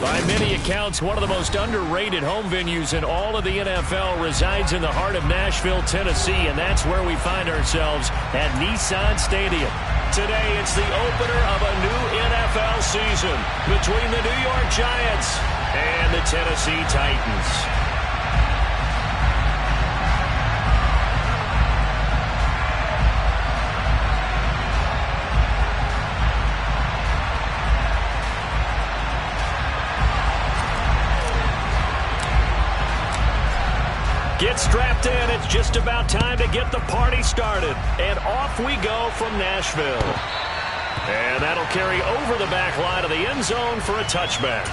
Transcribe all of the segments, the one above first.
By many accounts, one of the most underrated home venues in all of the NFL resides in the heart of Nashville, Tennessee, and that's where we find ourselves at Nissan Stadium. Today, it's the opener of a new NFL season between the New York Giants and the Tennessee Titans. Get strapped in. It's just about time to get the party started. And off we go from Nashville. And that'll carry over the back line of the end zone for a touchback.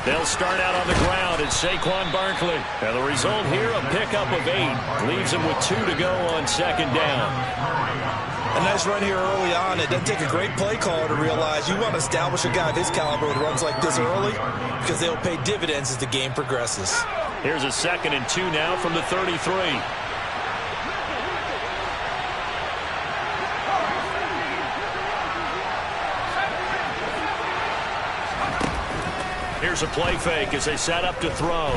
They'll start out on the ground. It's Saquon Barkley. And the result here, a pickup of 8. Leaves him with 2 to go on second down. A nice run here early on. It doesn't take a great play caller to realize you want to establish a guy of his caliber with runs like this early because they'll pay dividends as the game progresses. Here's a 2nd and 2 now from the 33. Here's a play fake as they set up to throw.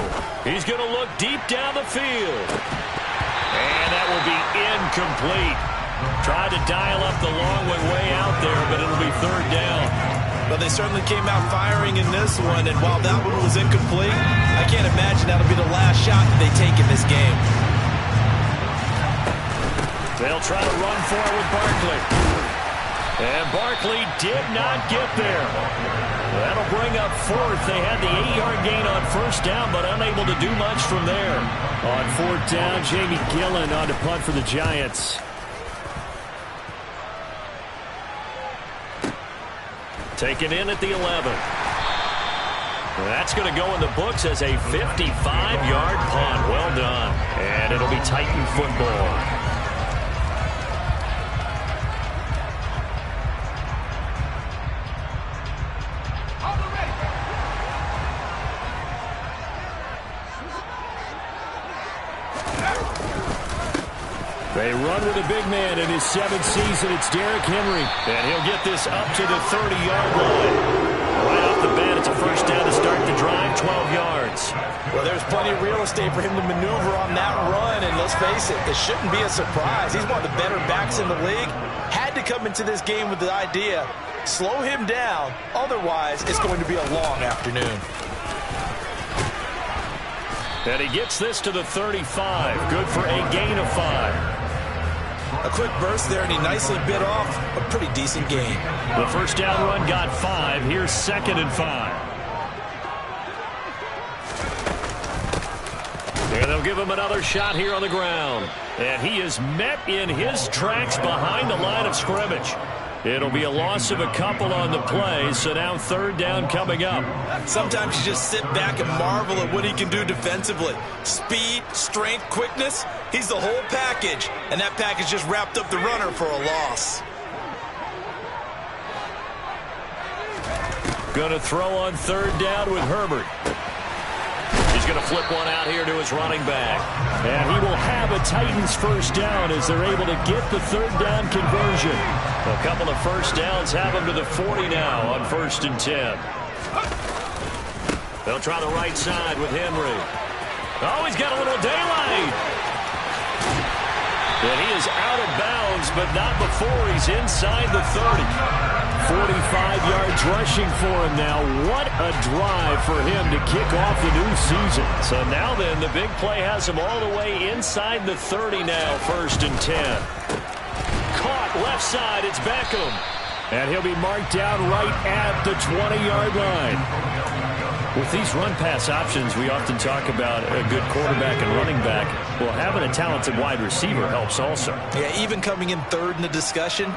He's going to look deep down the field. And that will be incomplete. Tried to dial up the long one way out there, but it'll be 3rd down. But they certainly came out firing in this one, and while that one was incomplete, I can't imagine that'll be the last shot that they take in this game. They'll try to run for it with Barkley. And Barkley did not get there. That'll bring up 4th. They had the 8-yard gain on 1st down, but unable to do much from there. On 4th down, Jamie Gillen on to punt for the Giants. Taken in at the 11. That's going to go in the books as a 55-yard punt. Well done. And it'll be Titan football. They run with a big man in his 7th season. It's Derrick Henry. And he'll get this up to the 30-yard line. Right off the bat, it's a 1st down to start the drive, 12 yards. Well, there's plenty of real estate for him to maneuver on that run. And let's face it, it shouldn't be a surprise. He's one of the better backs in the league. Had to come into this game with the idea, slow him down. Otherwise, it's going to be a long afternoon. And he gets this to the 35. Good for a gain of 5. A quick burst there, and he nicely bit off a pretty decent gain. The 1st down run got 5. Here's 2nd and 5. And they'll give him another shot here on the ground. And he is met in his tracks behind the line of scrimmage. It'll be a loss of a couple on the play, so now 3rd down coming up. Sometimes you just sit back and marvel at what he can do defensively. Speed, strength, quickness, he's the whole package. And that package just wrapped up the runner for a loss. Going to throw on 3rd down with Herbert. He's going to flip one out here to his running back. And he will have a Titans 1st down as they're able to get the 3rd down conversion. A couple of 1st downs have him to the 40 now on 1st and 10. They'll try the right side with Henry. Oh, he's got a little daylight. And he is out of bounds, but not before he's inside the 30. 45 yards rushing for him now. What a drive for him to kick off the new season. So now then, the big play has him all the way inside the 30 now, 1st and 10. Caught left side, it's Beckham. And he'll be marked down right at the 20-yard line. With these run-pass options, we often talk about a good quarterback and running back. Well, having a talented wide receiver helps also. Yeah, even coming in 3rd in the discussion,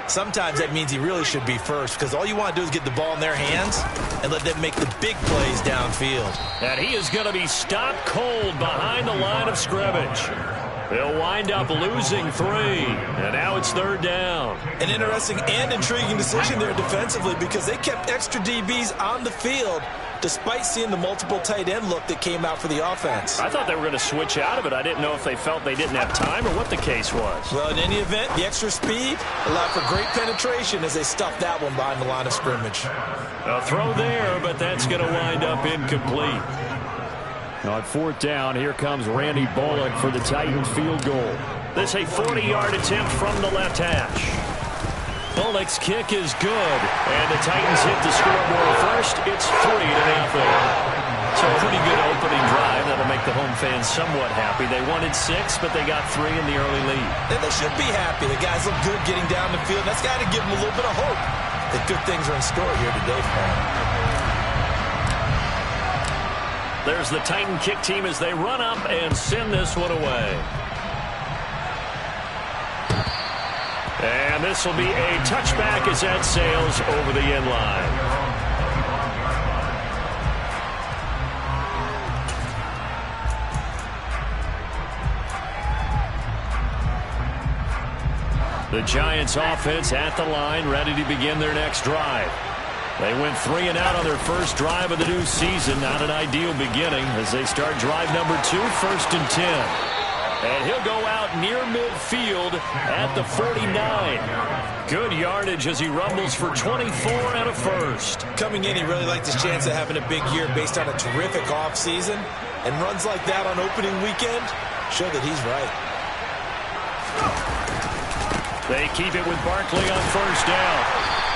sometimes that means he really should be 1st because all you want to do is get the ball in their hands and let them make the big plays downfield. And he is going to be stopped cold behind the line of scrimmage. They'll wind up losing 3, and now it's 3rd down. An interesting and intriguing decision there defensively because they kept extra DBs on the field despite seeing the multiple tight end look that came out for the offense. I thought they were going to switch out of it. I didn't know if they felt they didn't have time or what the case was. Well, in any event, the extra speed allowed for great penetration as they stuffed that one behind the line of scrimmage. A throw there, but that's going to wind up incomplete. On 4th down, here comes Randy Bullock for the Titans field goal. This a 40-yard attempt from the left hash. Bullock's kick is good, and the Titans hit the scoreboard first. It's 3-0. So a pretty good opening drive. That'll make the home fans somewhat happy. They wanted 6, but they got 3 in the early lead. And they should be happy. The guys look good getting down the field. That's got to give them a little bit of hope that good things are in store here today for them. There's the Titan kick team as they run up and send this one away. And this will be a touchback as that sails over the end line. The Giants offense at the line, ready to begin their next drive. They went 3 and out on their first drive of the new season. Not an ideal beginning as they start drive number 2, 1st and 10. And he'll go out near midfield at the 49. Good yardage as he rumbles for 24 and a first. Coming in, he really liked his chance of having a big year based on a terrific offseason. And runs like that on opening weekend show that he's right. They keep it with Barkley on 1st down.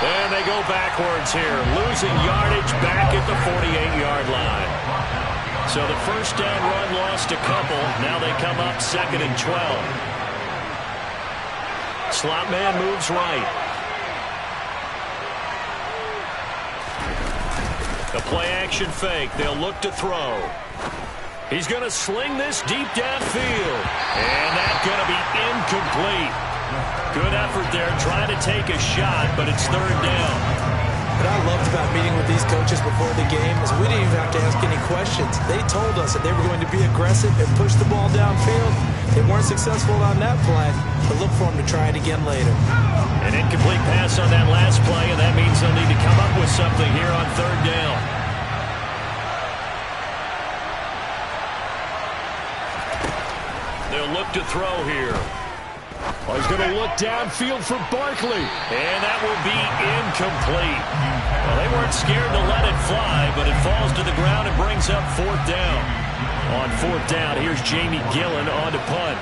And they go backwards here, losing yardage back at the 48-yard line. So the 1st down run lost a couple. Now they come up 2nd and 12. Slot man moves right. The play action fake. They'll look to throw. He's going to sling this deep downfield. And that's going to be incomplete. Good effort there trying to take a shot, but it's 3rd down. What I loved about meeting with these coaches before the game is we didn't even have to ask any questions. They told us that they were going to be aggressive and push the ball downfield. They weren't successful on that play, but look for them to try it again later. An incomplete pass on that last play, and that means they'll need to come up with something here on 3rd down. They'll look to throw here. Oh, he's going to look downfield for Barkley. And that will be incomplete. Well, they weren't scared to let it fly, but it falls to the ground and brings up 4th down. On 4th down, here's Jamie Gillen on to punt.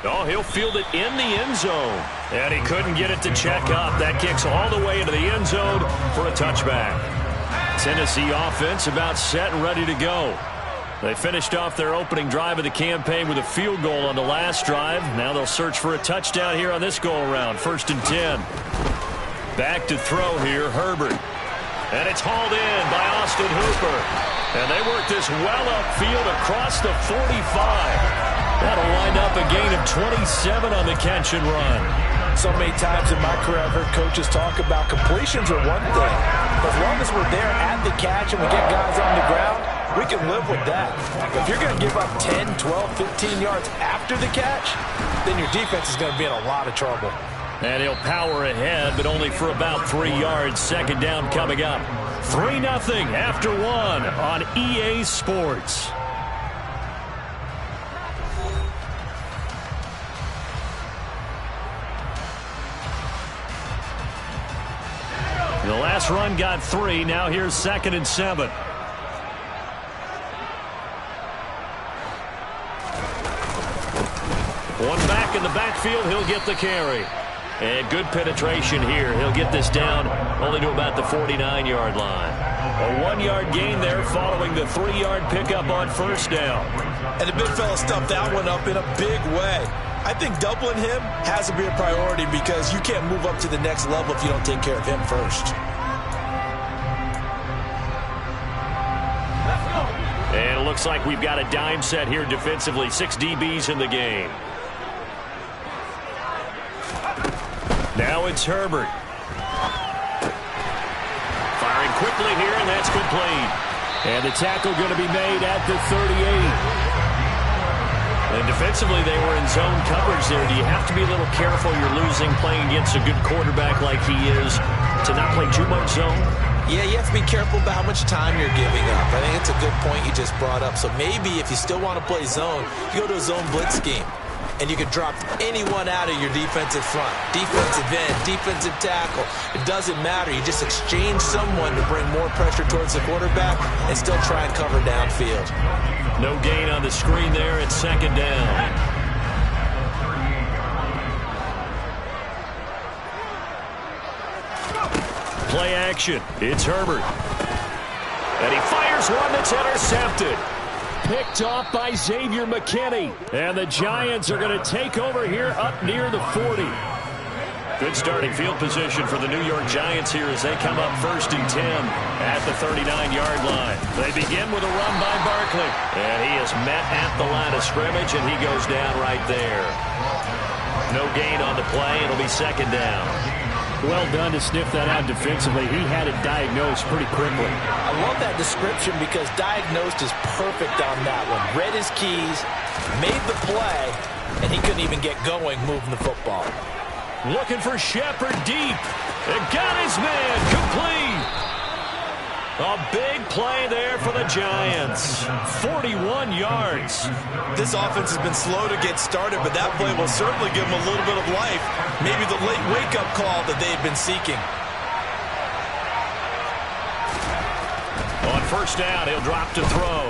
Oh, he'll field it in the end zone. And he couldn't get it to check up. That kicks all the way into the end zone for a touchback. Tennessee offense about set and ready to go. They finished off their opening drive of the campaign with a field goal on the last drive. Now they'll search for a touchdown here on this go-around. 1st and 10. Back to throw here, Herbert. And it's hauled in by Austin Hooper. And they work this well upfield across the 45. That'll wind up a gain of 27 on the catch and run. So many times in my career I've heard coaches talk about completions are one thing. But as long as we're there at the catch and we get guys on the ground, we can live with that. But if you're going to give up 10, 12, 15 yards after the catch, then your defense is going to be in a lot of trouble. And he'll power ahead, but only for about 3 yards. 2nd down coming up. 3-0 after 1 on EA Sports. The last run got 3. Now here's 2nd and 7. One back in the backfield. He'll get the carry. And good penetration here. He'll get this down only to about the 49-yard line. A 1-yard gain there following the 3-yard pickup on 1st down. And the big fella stuffed that one up in a big way. I think doubling him has to be a priority because you can't move up to the next level if you don't take care of him first. And it looks like we've got a dime set here defensively. 6 DBs in the game. Now it's Herbert. Firing quickly here, and that's complete. And the tackle going to be made at the 38. And defensively, they were in zone coverage there. Do you have to be a little careful? You're losing playing against a good quarterback like he is to not play too much zone? Yeah, you have to be careful about how much time you're giving up. I think it's a good point you just brought up. So maybe if you still want to play zone, you go to a zone blitz scheme. And you can drop anyone out of your defensive front. Defensive end, defensive tackle. It doesn't matter. You just exchange someone to bring more pressure towards the quarterback and still try and cover downfield. No gain on the screen there. It's second down. Play action. It's Herbert. And he fires one that's intercepted. Picked off by Xavier McKinney. And the Giants are going to take over here up near the 40. Good starting field position for the New York Giants here as they come up 1st and 10 at the 39-yard line. They begin with a run by Barkley. And he is met at the line of scrimmage, and he goes down right there. No gain on the play. It'll be second down. Well done to sniff that out defensively. He had it diagnosed pretty quickly. I love that description because diagnosed is perfect on that one. Read his keys, made the play, and he couldn't even get going moving the football. Looking for Shepard deep. And got his man complete. A big play there for the Giants. 41 yards. This offense has been slow to get started, but that play will certainly give them a little bit of life. Maybe the late wake-up call that they've been seeking. On first down, he'll drop to throw.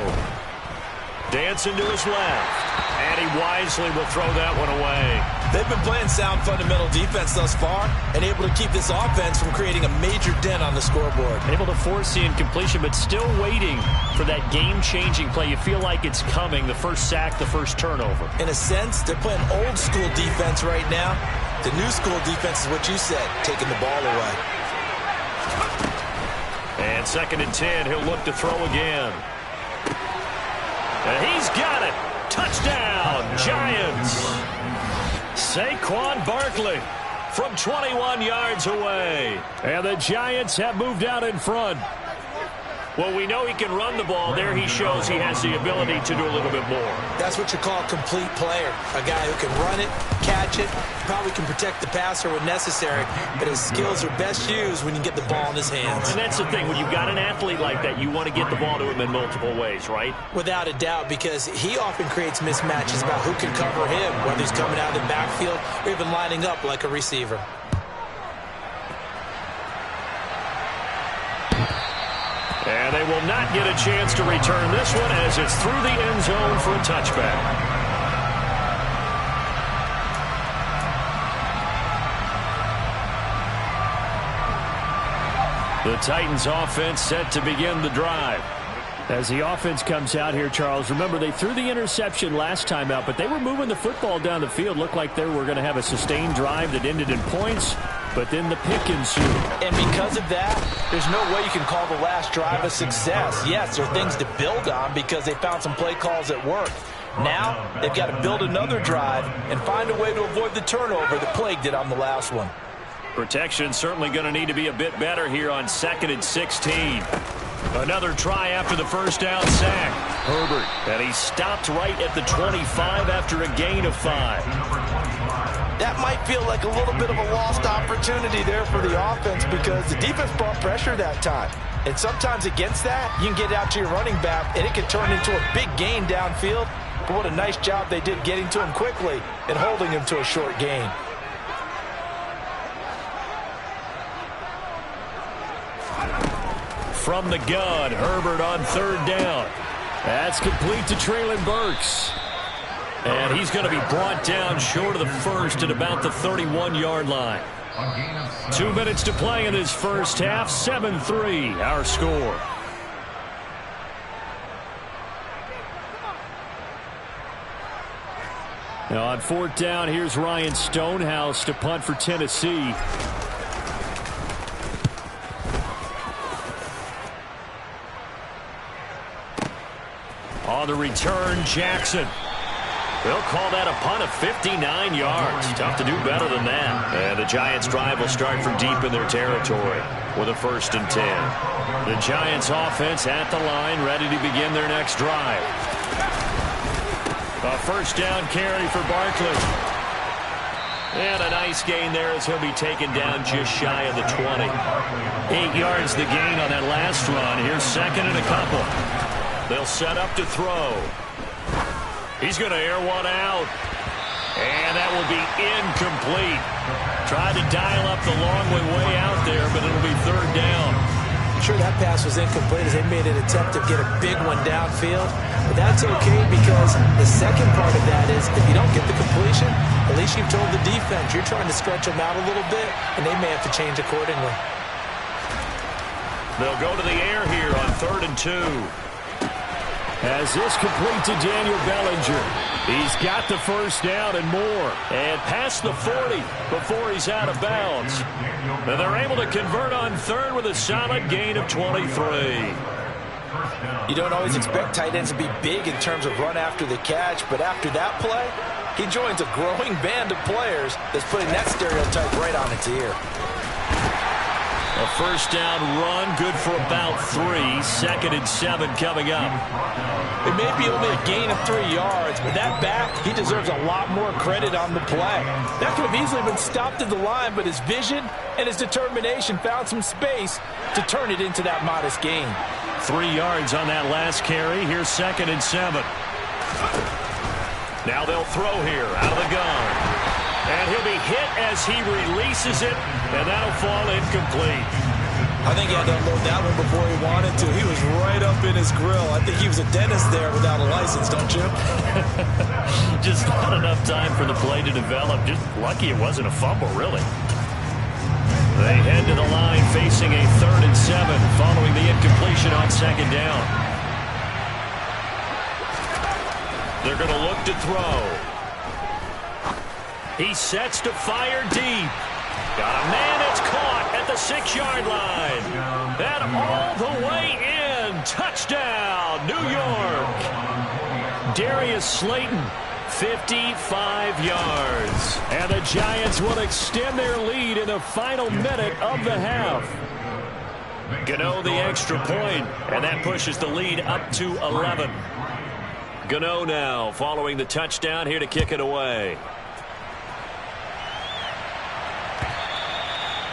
Dancing to his left. And he wisely will throw that one away. They've been playing sound fundamental defense thus far and able to keep this offense from creating a major dent on the scoreboard. Able to force the incompletion, but still waiting for that game-changing play. You feel like it's coming, the first sack, the first turnover. In a sense, they're playing old-school defense right now. The new-school defense is what you said, taking the ball away. And 2nd and 10, he'll look to throw again. And he's got it. Touchdown, Giants. Saquon Barkley from 21 yards away. And the Giants have moved out in front. Well, we know he can run the ball. There he shows he has the ability to do a little bit more. That's what you call a complete player. A guy who can run it, catch it, probably can protect the passer when necessary, but his skills are best used when you get the ball in his hands. And that's the thing. When you've got an athlete like that, you want to get the ball to him in multiple ways, right? Without a doubt, because he often creates mismatches about who can cover him, whether he's coming out of the backfield or even lining up like a receiver. And they will not get a chance to return this one as it's through the end zone for a touchback. The Titans offense set to begin the drive. As the offense comes out here, Charles, remember they threw the interception last time out, but they were moving the football down the field. Looked like they were going to have a sustained drive that ended in points, but then the pick ensued. And because of that, there's no way you can call the last drive a success. Yes, there are things to build on because they found some play calls that work. Now, they've got to build another drive and find a way to avoid the turnover that plagued it on the last one. Protection certainly going to need to be a bit better here on 2nd and 16. Another try after the first down sack. Herbert, and he stopped right at the 25 after a gain of 5. That might feel like a little bit of a lost opportunity there for the offense because the defense brought pressure that time. And sometimes against that, you can get out to your running back, and it can turn into a big gain downfield. But what a nice job they did getting to him quickly and holding him to a short gain. From the gun, Herbert on 3rd down. That's complete to Treylon Burks. And he's going to be brought down short of the first at about the 31-yard line. 2 minutes to play in this first half. 7-3, our score. Now on 4th down, here's Ryan Stonehouse to punt for Tennessee. On the return, Jackson. They'll call that a punt of 59 yards. Tough to do better than that. And the The Giants' drive will start from deep in their territory with a 1st and 10. The Giants' offense at the line, ready to begin their next drive. A 1st down carry for Barkley. And a nice gain there as he'll be taken down just shy of the 20. 8 yards the gain on that last run. Here's 2nd and a couple. They'll set up to throw. He's going to air one out. And that will be incomplete. Tried to dial up the long way out there, but it'll be 3rd down. I'm sure that pass was incomplete as they made an attempt to get a big one downfield. But that's okay because the second part of that is if you don't get the completion, at least you've told the defense you're trying to stretch them out a little bit, and they may have to change accordingly. They'll go to the air here on 3rd and 2. As this complete to Daniel Bellinger. He's got the 1st down and more. And past the 40 before he's out of bounds. And they're able to convert on 3rd with a solid gain of 23. You don't always expect tight ends to be big in terms of run after the catch, but after that play, he joins a growing band of players that's putting that stereotype right on its ear. A 1st down run, good for about 3. 2nd and 7 coming up. It may be only a gain of 3 yards, but that back, he deserves a lot more credit on the play. That could have easily been stopped at the line, but his vision and his determination found some space to turn it into that modest gain. 3 yards on that last carry. Here's 2nd and 7. Now they'll throw here out of the gun. And he'll be hit as he releases it, and that'll fall incomplete. I think he had to unload that one before he wanted to. He was right up in his grill. I think he was a dentist there without a license, don't you? Just not enough time for the play to develop. Just lucky it wasn't a fumble, really. They head to the line facing a 3rd and 7 following the incompletion on 2nd down. They're going to look to throw. He sets to fire deep. Got a man that's caught at the 6-yard line. And all the way in. Touchdown, New York. Darius Slayton, 55 yards. And the Giants will extend their lead in the final minute of the half. Gano the extra point, and that pushes the lead up to 11. Gano now following the touchdown here to kick it away.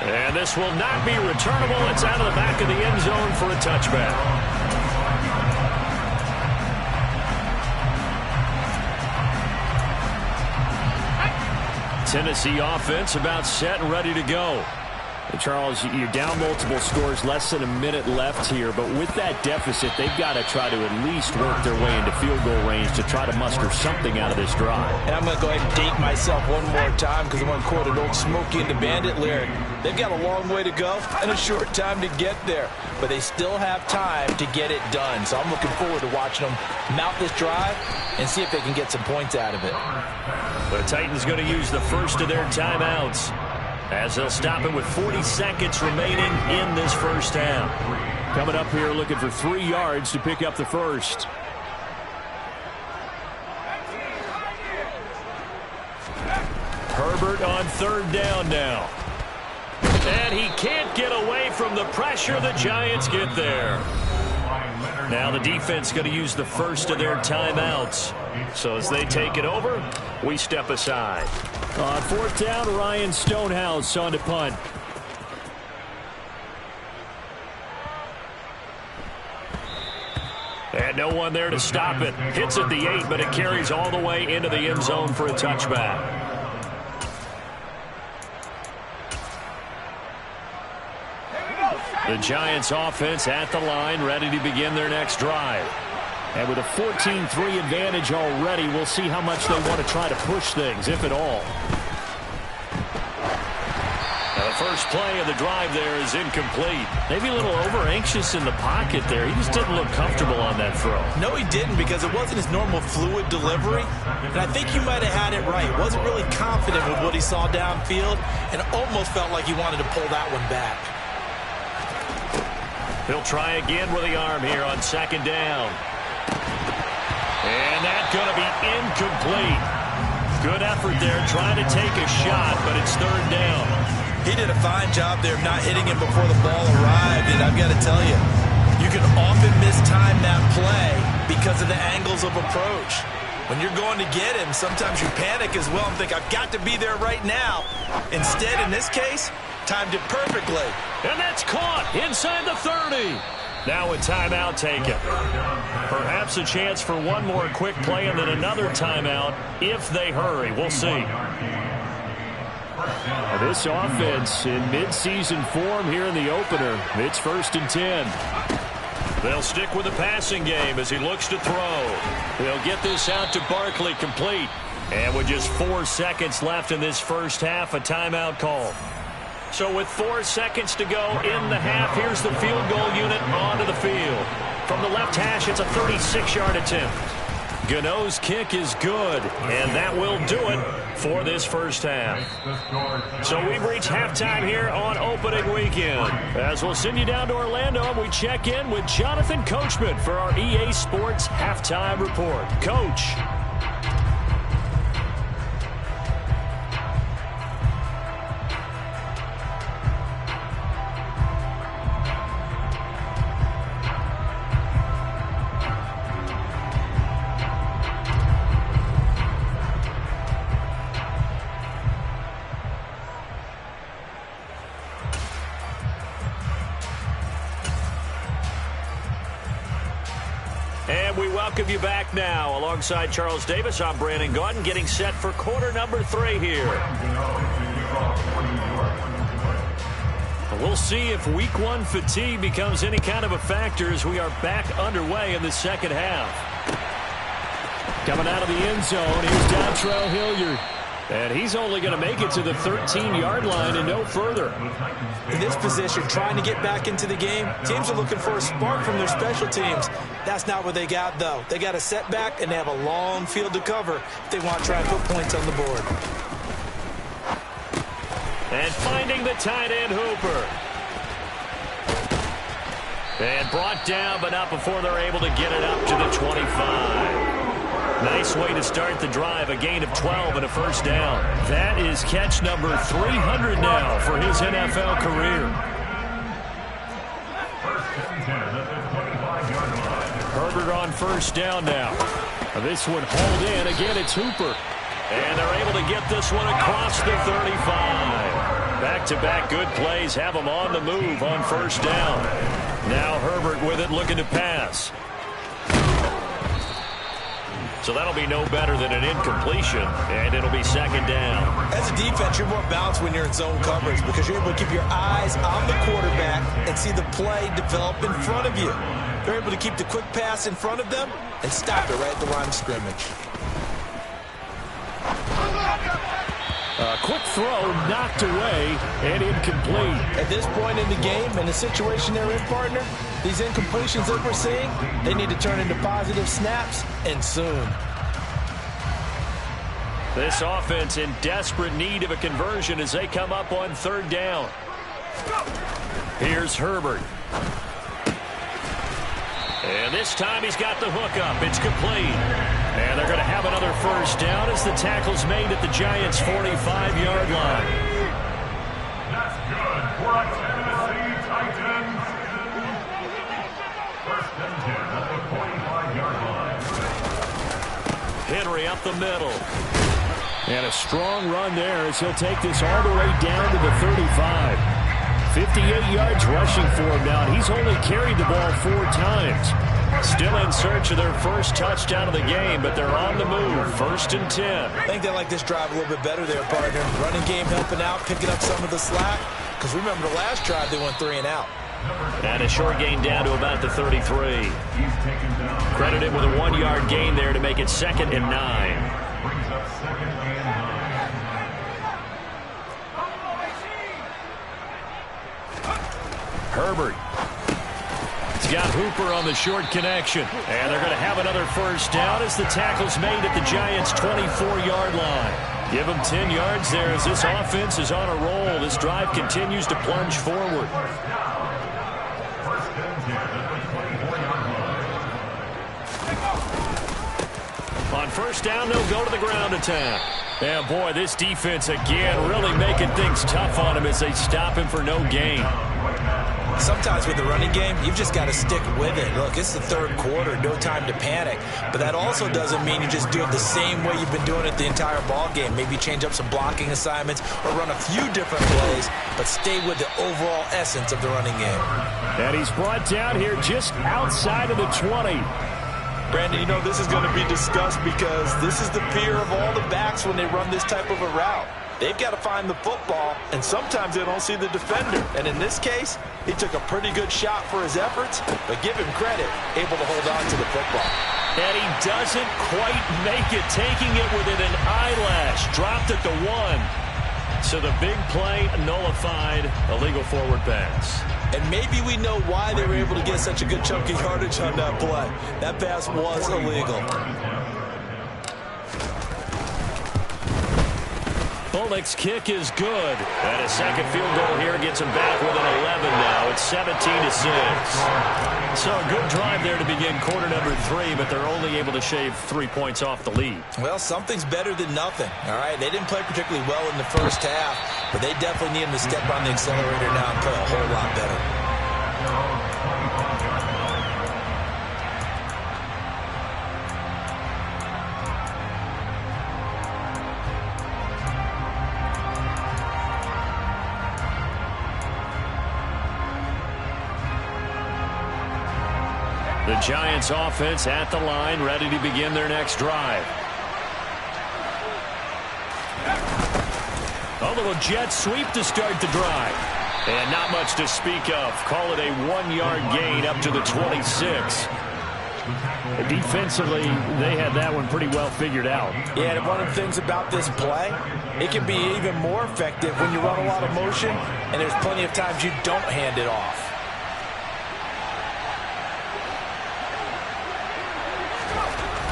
And this will not be returnable. It's out of the back of the end zone for a touchback. Tennessee offense about set and ready to go. Charles, you're down multiple scores, less than a minute left here, but with that deficit, they've got to try to at least work their way into field goal range to try to muster something out of this drive. And I'm going to go ahead and date myself one more time because I want to quote an old Smokey and the Bandit lyric. They've got a long way to go and a short time to get there, but they still have time to get it done. So I'm looking forward to watching them mount this drive and see if they can get some points out of it. The Titans going to use the first of their timeouts, as they'll stop it with 40 seconds remaining in this first half. Coming up here looking for 3 yards to pick up the first. Herbert on 3rd down now. And he can't get away from the pressure. The Giants get there. Now the defense going to use the first of their timeouts. So as they take it over, we step aside. On 4th down, Ryan Stonehouse on to punt. And no one there to stop it. Hits at the 8, but it carries all the way into the end zone for a touchback. The Giants offense at the line, ready to begin their next drive. And with a 14-3 advantage already, we'll see how much they want to try to push things, if at all. Now the first play of the drive there is incomplete. Maybe a little over-anxious in the pocket there. He just didn't look comfortable on that throw. No, he didn't, because it wasn't his normal fluid delivery. And I think he might have had it right. Wasn't really confident with what he saw downfield and almost felt like he wanted to pull that one back. He'll try again with the arm here on 2nd down. And that's going to be incomplete. Good effort there trying to take a shot, but it's 3rd down. fine job there of not hitting him before the ball arrived. And I've got to tell you, you can often mistime that play because of the angles of approach. When you're going to get him, sometimes you panic as well and think, I've got to be there right now. Instead, in this case, timed it perfectly. And that's caught inside the 30. Now a timeout taken. Perhaps a chance for one more quick play and then another timeout if they hurry. We'll see. This offense in midseason form here in the opener. It's 1st and 10. They'll stick with the passing game as he looks to throw. They'll get this out to Barkley, complete. And with just 4 seconds left in this first half, a timeout call. So with 4 seconds to go in the half, here's the field goal unit onto the field. From the left hash, it's a 36-yard attempt. Gano's kick is good, and that will do it for this first half. So we've reached halftime here on opening weekend. As we'll send you down to Orlando, and we check in with Jonathan Coachman for our EA Sports Halftime Report. Coach. And we welcome you back now. Alongside Charles Davis, I'm Brandon Gaudin, getting set for quarter number 3 here. We'll see if week 1 fatigue becomes any kind of a factor as we are back underway in the second half. Coming out of the end zone, here's Dontrell Hilliard. And he's only going to make it to the 13-yard line and no further. In this position, trying to get back into the game, teams are looking for a spark from their special teams. That's not what they got, though. They got a setback, and they have a long field to cover if they want to try and put points on the board. And finding the tight end, Hooper. And brought down, but not before they're able to get it up to the 25. Nice way to start the drive, a gain of 12 and a first down. That is catch number 300 now for his NFL career. Herbert on first down now. This one hauled in. Again, it's Hooper. And they're able to get this one across the 35. Back-to-back good plays have them on the move on first down. Now Herbert with it, looking to pass. So that'll be no better than an incompletion, and it'll be second down. As a defense, you're more balanced when you're in zone coverage because you're able to keep your eyes on the quarterback and see the play develop in front of you. They're able to keep the quick pass in front of them and stop it right at the line of scrimmage. A quick throw knocked away and incomplete. At this point in the game and the situation they're in, partner, these incompletions that we're seeing, they need to turn into positive snaps, and soon. This offense in desperate need of a conversion as they come up on third down. Here's Herbert. And this time he's got the hook up. It's complete. And they're going to have another first down as the tackle's made at the Giants' 45-yard line. That's good for a Tennessee Titans. First and 10 at the 45-yard line. Henry up the middle. And a strong run there as he'll take this all the way down to the 35. 58 yards rushing for him now. He's only carried the ball 4 times. Still in search of their first touchdown of the game, but they're on the move. First and 10. I think they like this drive a little bit better there, partner. Running game helping out, picking up some of the slack. Because remember the last drive, they went 3 and out. And a short gain down to about the 33. Credited with a 1-yard gain there to make it 2nd and 9. Brings up 2nd and 9. Herbert. He's got Hooper on the short connection. And they're going to have another first down as the tackle's made at the Giants' 24-yard line. Give them 10 yards there as this offense is on a roll. This drive continues to plunge forward. On first down, they'll go to the ground attack. And boy, this defense again really making things tough on him as they stop him for no gain. Sometimes with the running game, you've just got to stick with it. Look, it's the third quarter, no time to panic. But that also doesn't mean you just do it the same way you've been doing it the entire ball game. Maybe change up some blocking assignments or run a few different plays, but stay with the overall essence of the running game. And he's brought down here just outside of the 20. Brandon, you know this is going to be discussed because this is the fear of all the backs when they run this type of a route. They've got to find the football, and sometimes they don't see the defender. And in this case, he took a pretty good shot for his efforts, but give him credit, able to hold on to the football. And he doesn't quite make it, taking it within an eyelash. Dropped at the 1. So the big play nullified, illegal forward pass. And maybe we know why they were able to get such a good chunk of yardage on that play. That pass was illegal. Bullock's kick is good. And a second field goal here gets him back within 11 now. It's 17-6. So a good drive there to begin quarter number 3, but they're only able to shave 3 points off the lead. Well, something's better than nothing. All right, they didn't play particularly well in the first half, but they definitely need him to step on the accelerator now and play a whole lot better. The Giants offense at the line, ready to begin their next drive. A little jet sweep to start the drive. And not much to speak of. Call it a 1-yard gain up to the 26. Defensively, they had that one pretty well figured out. Yeah, and one of the things about this play, it can be even more effective when you run a lot of motion, and there's plenty of times you don't hand it off.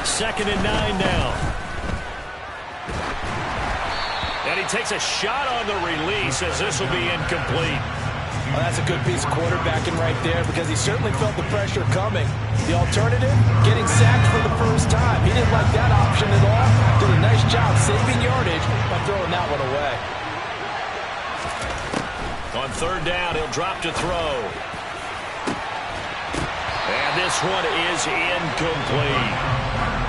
Second and 9 now. And he takes a shot on the release as this will be incomplete. Well, that's a good piece of quarterbacking right there because he certainly felt the pressure coming. The alternative, getting sacked for the first time. He didn't like that option at all. Did a nice job saving yardage by throwing that one away. On third down, he'll drop to throw. And this one is incomplete.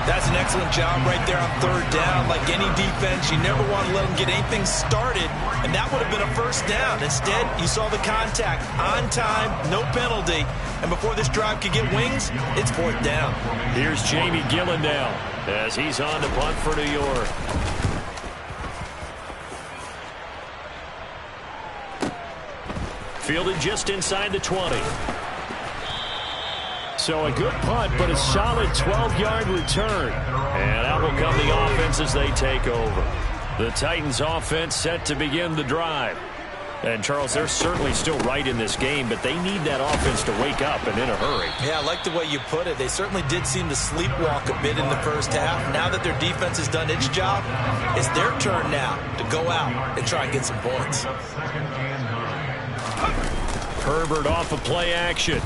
That's an excellent job right there on third down. Like any defense, you never want to let them get anything started, and that would have been a first down. Instead, you saw the contact on time, no penalty, and before this drive could get wings, it's fourth down. Here's Jamie Gillen now as he's on to punt for New York. Fielded just inside the 20. So a good punt, but a solid 12-yard return. And out will come the offense as they take over. The Titans offense set to begin the drive. And, Charles, they're certainly still right in this game, but they need that offense to wake up and in a hurry. Yeah, I like the way you put it. They certainly did seem to sleepwalk a bit in the first half. Now that their defense has done its job, it's their turn now to go out and try and get some points. Herbert off of play action.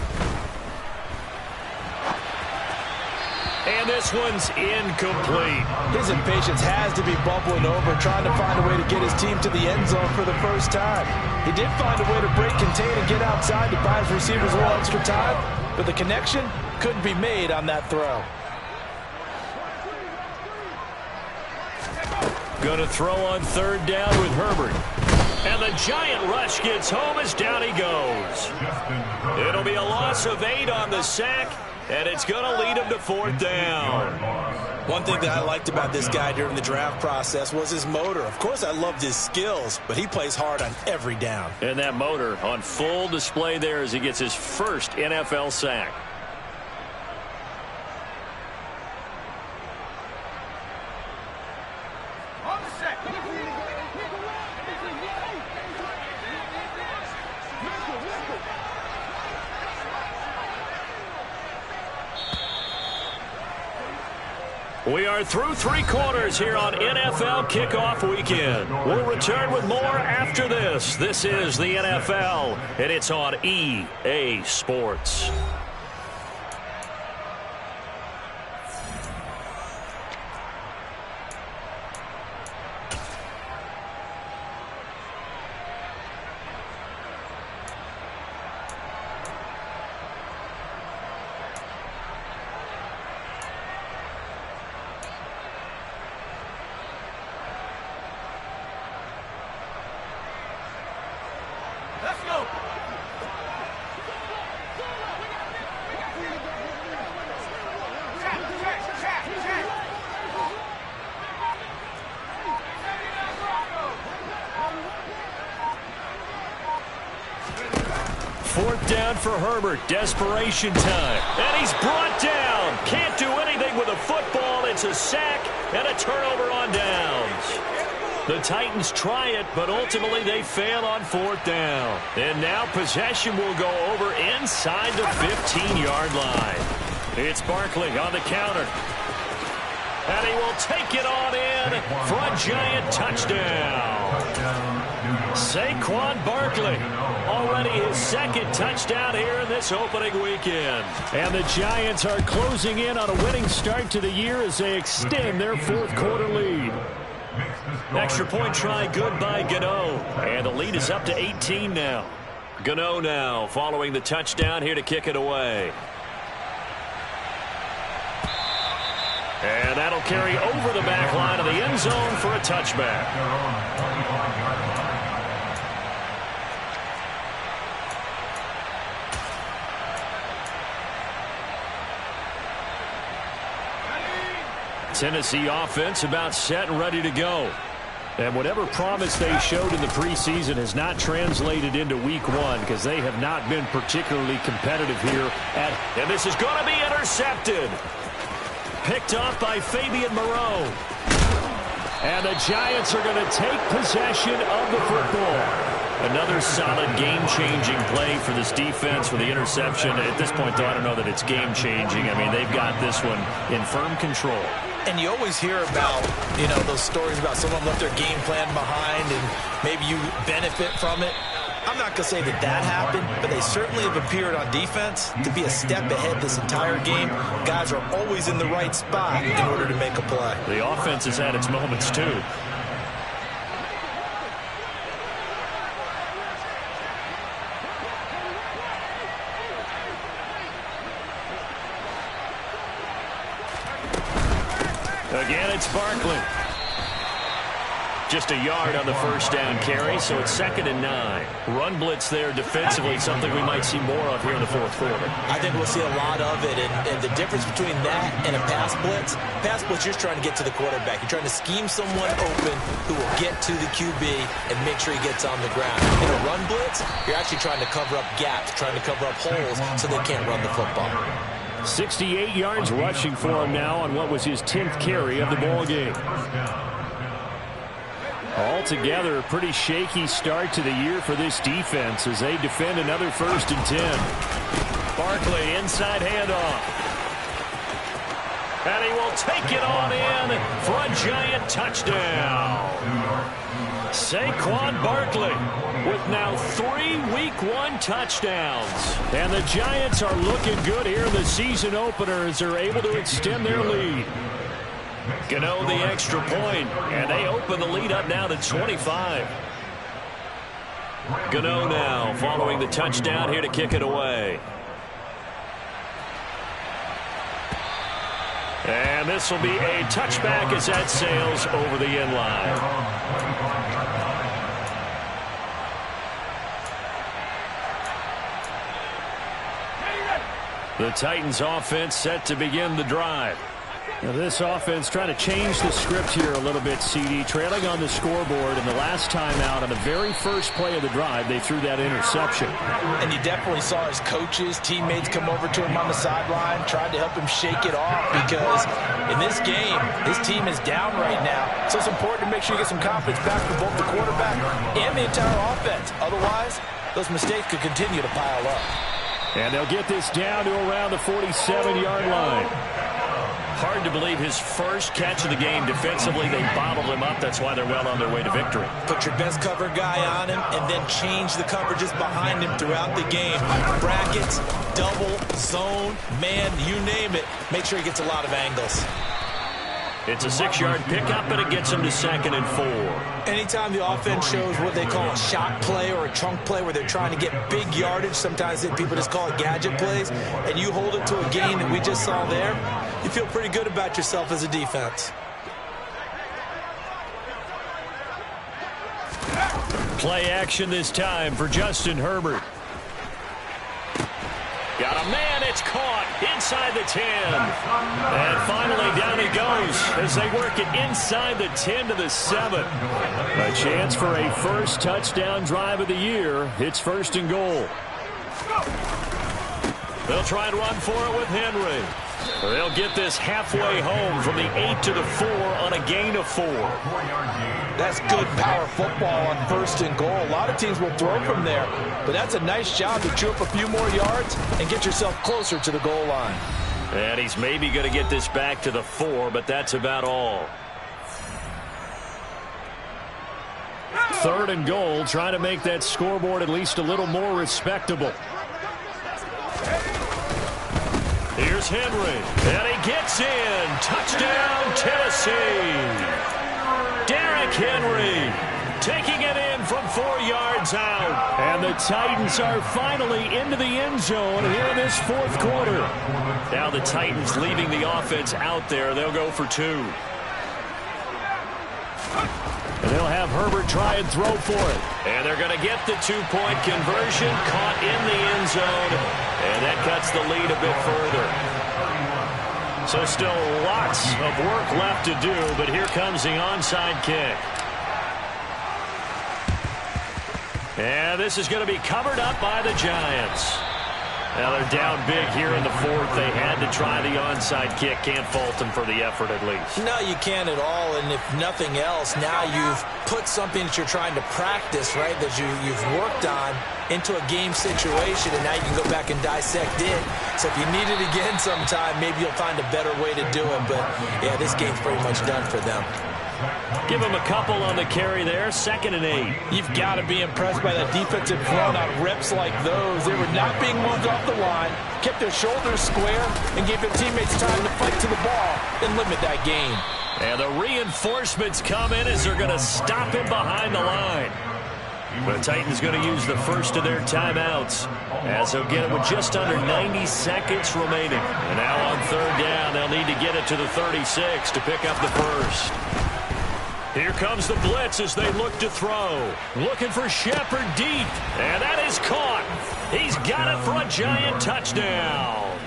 And this one's incomplete. His impatience has to be bubbling over, trying to find a way to get his team to the end zone for the first time. He did find a way to break, contain, and get outside to buy his receivers a little extra time, but the connection couldn't be made on that throw. Going to throw on third down with Herbert. And the giant rush gets home as down he goes. It'll be a loss of 8 on the sack. And it's going to lead him to fourth down. One thing that I liked about this guy during the draft process was his motor. Of course, I loved his skills, but he plays hard on every down. And that motor on full display there as he gets his first NFL sack. We are through 3 quarters here on NFL Kickoff Weekend. We'll return with more after this. This is the NFL, and it's on EA Sports. 4th down for Herbert. Desperation time. And he's brought down. Can't do anything with a football. It's a sack and a turnover on downs. The Titans try it, but ultimately they fail on 4th down. And now possession will go over inside the 15-yard line. It's Barkley on the counter. And he will take it on in for a giant touchdown. Saquon Barkley, already his 2nd touchdown here in this opening weekend. And the Giants are closing in on a winning start to the year as they extend their 4th quarter lead. Extra point try good by Gano. And the lead is up to 18 now. Gano now following the touchdown here to kick it away. And that'll carry over the back line of the end zone for a touchback. Tennessee offense about set and ready to go. And whatever promise they showed in the preseason has not translated into week 1 because they have not been particularly competitive here. And this is going to be intercepted. Picked off by Fabian Moreau. And the Giants are going to take possession of the football. Another solid game-changing play for this defense for the interception. At this point, though, I don't know that it's game-changing. I mean, they've got this one in firm control. And you always hear about, those stories about someone left their game plan behind and maybe you benefit from it. I'm not going to say that happened, but they certainly have appeared on defense to be a step ahead this entire game. Guys are always in the right spot in order to make a play. The offense has had its moments, too. Again, it's Barkley. Just a yard on the 1st down carry, so it's 2nd and 9. Run blitz there defensively, something we might see more of here in the 4th quarter. I think we'll see a lot of it, and the difference between that and a pass blitz, you're just trying to get to the quarterback. You're trying to scheme someone open who will get to the QB and make sure he gets on the ground. In a run blitz, you're actually trying to cover up gaps, trying to cover up holes so they can't run the football. 68 yards rushing for him now on what was his 10th carry of the ball game. Altogether, a pretty shaky start to the year for this defense as they defend another 1st and 10. Barkley inside handoff. And he will take it on in for a giant touchdown. Saquon Barkley with now 3 Week 1 touchdowns. And the Giants are looking good here in the season opener as they're able to extend their lead. Gano the extra point, and they open the lead up now to 25. Gano now following the touchdown here to kick it away. And this will be a touchback as that sails over the end line. The Titans offense set to begin the drive. Now this offense trying to change the script here a little bit, CD. Trailing on the scoreboard, and the last time out on the very first play of the drive, they threw that interception. And you definitely saw his coaches, teammates come over to him on the sideline, tried to help him shake it off because in this game, his team is down right now. So it's important to make sure you get some confidence back for both the quarterback and the entire offense. Otherwise, those mistakes could continue to pile up. And they'll get this down to around the 47-yard line. Hard to believe his first catch of the game defensively. They bottled him up. That's why they're well on their way to victory. Put your best cover guy on him and then change the coverages behind him throughout the game. Brackets, double, zone, man, you name it. Make sure he gets a lot of angles. It's a 6-yard pickup, and it gets him to 2nd and 4. Anytime the offense shows what they call a shot play or a chunk play where they're trying to get big yardage, sometimes people just call it gadget plays, and you hold it to a gain that we just saw there, you feel pretty good about yourself as a defense. Play action this time for Justin Herbert. Got a man, it's caught inside the 10. And finally down he goes as they work it inside the 10 to the 7. A chance for a first touchdown drive of the year. It's 1st and goal. They'll try and run for it with Henry. They'll get this halfway home from the 8 to the 4 on a gain of 4. That's good power football on 1st and goal. A lot of teams will throw from there, but that's a nice job to chew up a few more yards and get yourself closer to the goal line. And he's maybe going to get this back to the 4, but that's about all. 3rd and goal, trying to make that scoreboard at least a little more respectable. Here's Henry, and he gets in. Touchdown, Tennessee. Derrick Henry taking it in from 4 yards out. And the Titans are finally into the end zone here in this 4th quarter. Now the Titans leaving the offense out there. They'll go for 2. And they'll have Herbert try and throw for it. And they're going to get the 2-point conversion, caught in the end zone. And that cuts the lead a bit further. So still lots of work left to do, but here comes the onside kick. And this is going to be covered up by the Giants. Now they're down big here in the 4th. They had to try the onside kick. Can't fault them for the effort at least. No, you can't at all. And if nothing else, now you've put something that you're trying to practice, right, that you've worked on into a game situation, and now you can go back and dissect it. So if you need it again sometime, maybe you'll find a better way to do it. But, yeah, this game's pretty much done for them. Give him a couple on the carry there. 2nd and 8. You've got to be impressed by that defensive front on reps like those. They were not being moved off the line, kept their shoulders square, and gave their teammates time to fight to the ball and limit that gain. And the reinforcements come in as they're going to stop him behind the line. The Titans going to use the first of their timeouts as they'll get it with just under 90 seconds remaining. And now on 3rd down, they'll need to get it to the 36 to pick up the first. Here comes the blitz as they look to throw. Looking for Shepard deep. And that is caught. He's got it for a Giant touchdown.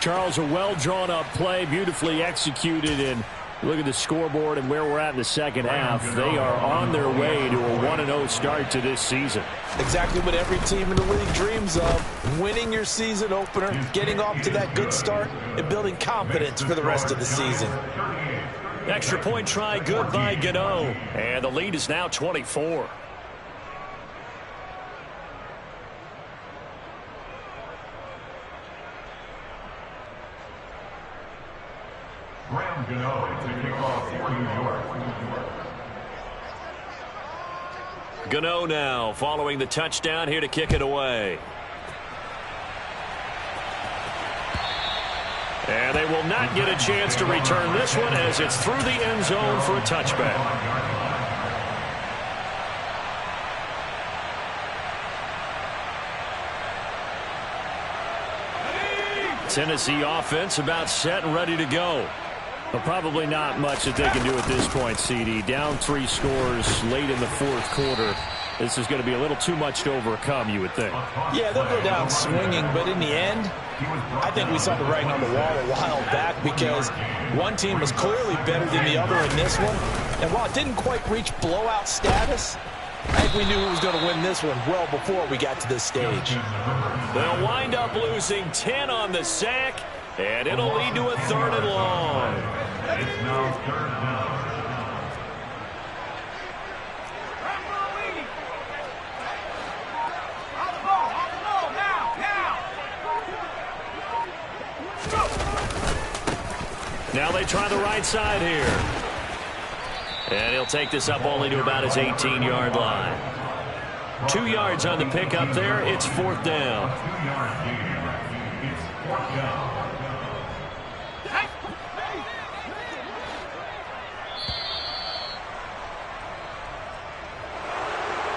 Charles, a well-drawn-up play, beautifully executed. And look at the scoreboard and where we're at in the 2nd half. They are on their way to a 1-0 start to this season. Exactly what every team in the league dreams of. Winning your season opener, getting off to that good start, and building confidence for the rest of the season. Extra point try good by Gano. And the lead is now 24. Graham Gano to kick off for New York. Gano now following the touchdown here to kick it away. And they will not get a chance to return this one as it's through the end zone for a touchback. Tennessee offense about set and ready to go. But probably not much that they can do at this point, CD. Down 3 scores late in the 4th quarter. This is going to be a little too much to overcome, you would think. Yeah, they'll go down swinging, but in the end, I think we saw the writing on the wall a while back because one team was clearly better than the other in this one. And while it didn't quite reach blowout status, I think we knew who was going to win this one well before we got to this stage. They'll wind up losing 10 on the sack, and it'll lead to a 3rd and long. It's now 3rd down. Now they try the right side here. And he'll take this up only to about his 18-yard line. 2 yards on the pickup there. It's 4th down. 2 yards gain. It's 4th down.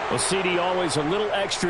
Well, CD always a little extra